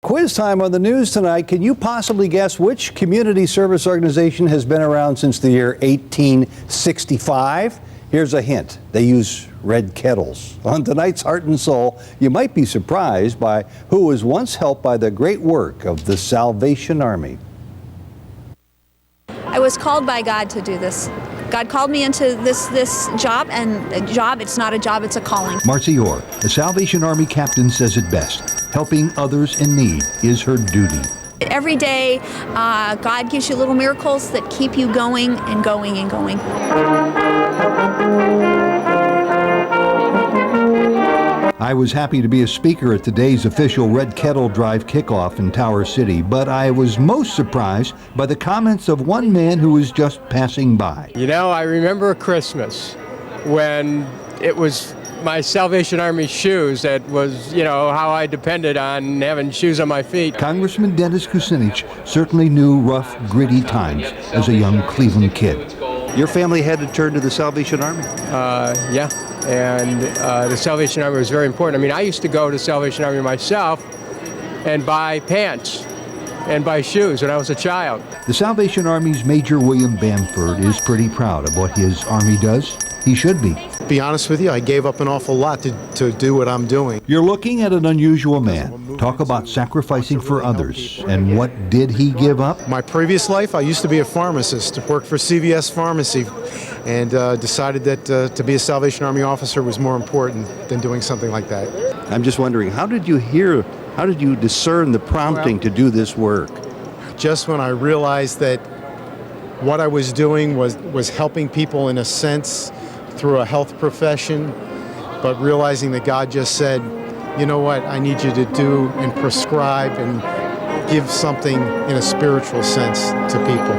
Quiz time on the news tonight. Can you possibly guess which community service organization has been around since the year 1865? Here's a hint. They use red kettles. On tonight's Heart and Soul, you might be surprised by who was once helped by the great work of the Salvation Army. I was called by God to do this. God called me into this job, and a job, it's not a job, it's a calling. Marcy Orr, a Salvation Army captain, says it best. Helping others in need is her duty. Every day, God gives you little miracles that keep you going and going and going. I was happy to be a speaker at today's official Red Kettle Drive kickoff in Tower City, but I was most surprised by the comments of one man who was just passing by. You know, I remember Christmas when it was my Salvation Army shoes that was, you know, how I depended on having shoes on my feet. Congressman Dennis Kucinich certainly knew rough, gritty times as a young Cleveland kid. Your family had to turn to the Salvation Army? Yeah, and the Salvation Army was very important. I mean, I used to go to Salvation Army myself and buy pants and buy shoes when I was a child. The Salvation Army's Major William Bamford is pretty proud of what his Army does. He should be. To be honest with you, I gave up an awful lot to do what I'm doing. You're looking at an unusual man. Talk about sacrificing for others. And what did he give up? My previous life, I used to be a pharmacist, worked for CVS Pharmacy, and decided that to be a Salvation Army officer was more important than doing something like that. I'm just wondering, how did you discern the prompting to do this work? Just when I realized that what I was doing was helping people in a sense through a health profession, but realizing that God just said, you know what, I need you to do and prescribe and give something in a spiritual sense to people.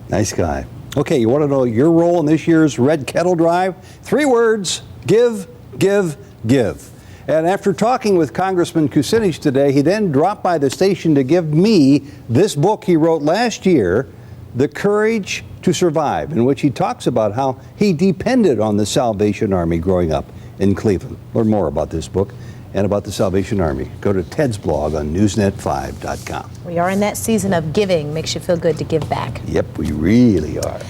Nice guy. Okay, you want to know your role in this year's Red Kettle Drive? 3 words: give, give, give. And after talking with Congressman Kucinich today, he then dropped by the station to give me this book he wrote last year, The Courage to Survive, in which he talks about how he depended on the Salvation Army growing up in Cleveland. Learn more about this book and about the Salvation Army. Go to Ted's blog on newsnet5.com. We are in that season of giving. Makes you feel good to give back. Yep, we really are.